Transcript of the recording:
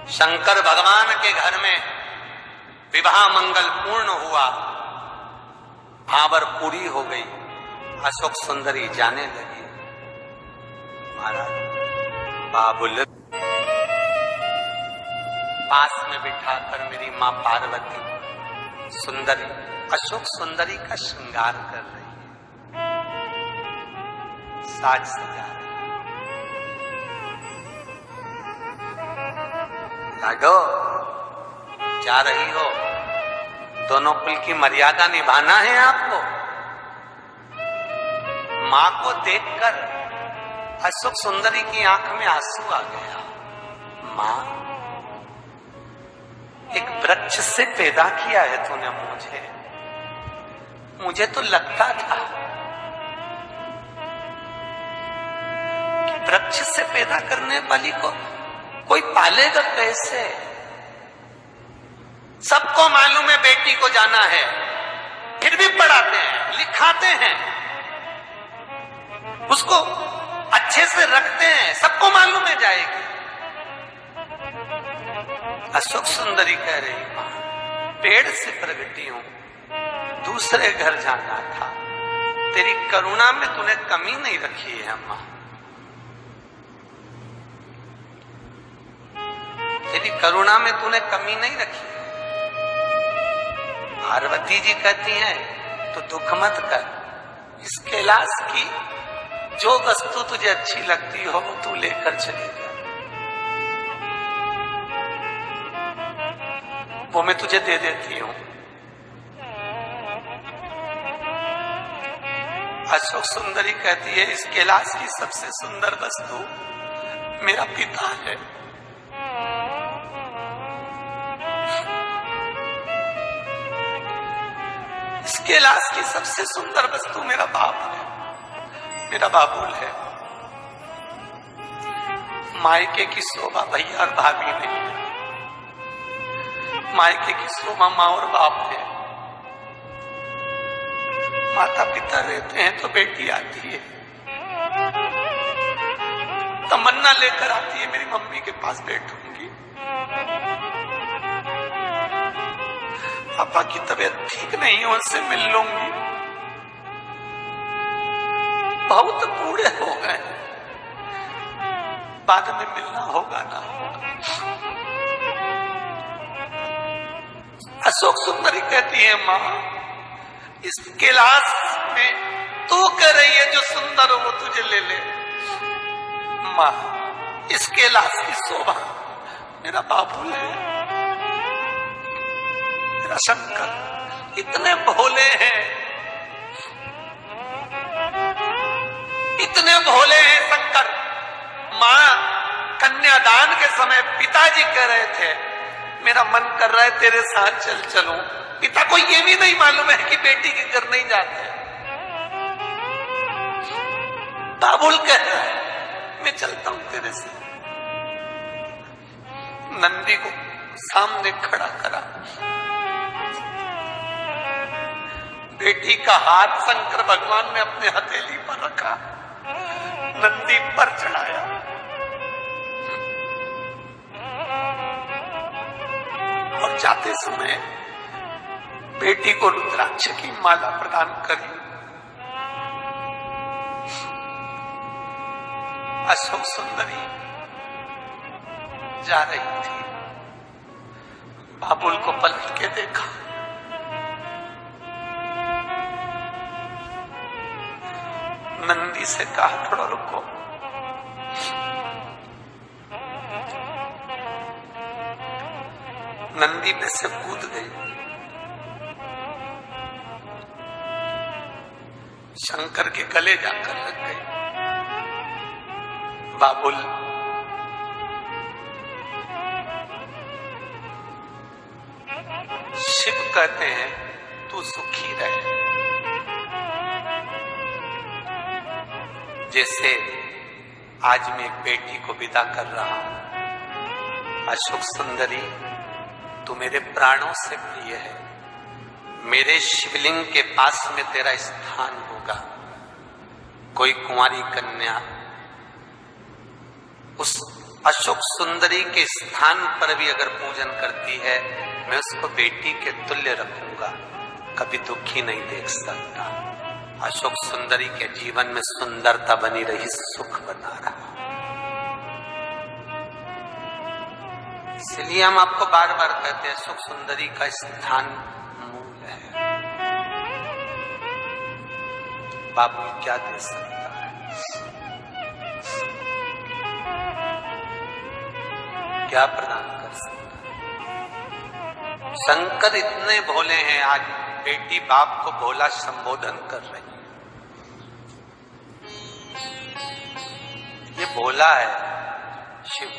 शंकर भगवान के घर में विवाह मंगल पूर्ण हुआ, आवर पूरी हो गई, अशोक सुंदरी जाने लगी। महाराज बाबुल पास में बिठाकर मेरी मां पार्वती सुंदरी अशोक सुंदरी का श्रृंगार कर रही है, साज सजा रही है। लागो जा रही हो, दोनों कुल की मर्यादा निभाना है आपको। मां को देखकर अशोक सुंदरी की आंख में आंसू आ गया। मां, एक वृक्ष से पैदा किया है तूने मुझे तो लगता था कि वृक्ष से पैदा करने वाली को कोई पालेगा कैसे। सबको मालूम है बेटी को जाना है, फिर भी पढ़ाते हैं, लिखाते हैं, उसको अच्छे से रखते हैं, सबको मालूम है जाएगी। अशोक सुंदरी कह रही, मां पेड़ से प्रगटी हूं, दूसरे घर जाना था, तेरी करुणा में तूने कमी नहीं रखी है मां, तेरी करुणा में तूने कमी नहीं रखी है। पार्वती जी कहती हैं तो दुख मत कर, इस कैलाश की जो वस्तु तुझे अच्छी लगती हो वो तू लेकर चली जा, वो मैं तुझे दे देती हूं। अशोक सुंदरी कहती है इस कैलाश की सबसे सुंदर वस्तु मेरा पिता है, इस कैलाश की सबसे सुंदर वस्तु मेरा बाप है, मेरा बाबुल है। मायके की शोभा भैया और भाभी नहीं है, मायके की शोभा माँ और बाप है। माता पिता रहते हैं तो बेटी आती है, तमन्ना लेकर आती है मेरी मम्मी के पास बैठूंगी, पापा की तबीयत ठीक नहीं है उनसे मिल लूंगी, बहुत बूढ़े हो गए, बाद में मिलना होगा ना होगा। अशोक सुंदरी कहती है मां इस कैलाश में तू कह रही है जो सुंदर हो वो तुझे ले ले। मां इस कैलाश की शोभा मेरा बाबुल है, मेरा शंकर। इतने भोले हैं, इतने भोले हैं शंकर। मां कन्यादान के समय पिताजी कह रहे थे मेरा मन कर रहा है तेरे साथ चल चलूं, पिता को ये भी नहीं मालूम है कि बेटी के घर नहीं जाते। बाबुल कह रहा है मैं चलता हूं तेरे से। नंदी को सामने खड़ा करा, बेटी का हाथ शंकर भगवान ने अपने हथेली पर रखा, नंदी पर चढ़ाया, और जाते समय बेटी को रुद्राक्ष की माला प्रदान करी। अशोक सुंदरी जा रही थी, बाबुल को पलट के देखा, नंदी से कहा थोड़ा रुको। नंदी में से कूद गई, शंकर के गले जाकर लग गई। बाबुल शिव कहते हैं तू सुखी रहे, जैसे आज मैं एक बेटी को विदा कर रहा हूं। अशोक सुंदरी तू मेरे प्राणों से प्रिय है, मेरे शिवलिंग के पास में तेरा स्थान होगा। कोई कुंवारी कन्या उस अशोक सुंदरी के स्थान पर भी अगर पूजन करती है, मैं उसको बेटी के तुल्य रखूंगा, कभी दुखी नहीं देख सकता। अशोक सुंदरी के जीवन में सुंदरता बनी रही, सुख बना रहा। इसलिए हम आपको बार बार कहते हैं, अशोक सुंदरी का स्थान मूल है। बाबू क्या दे सकता है? क्या प्रदान कर सकता है? शंकर इतने भोले हैं, आज बेटी बाप को भोला संबोधन कर रही है। ये भोला है शिव।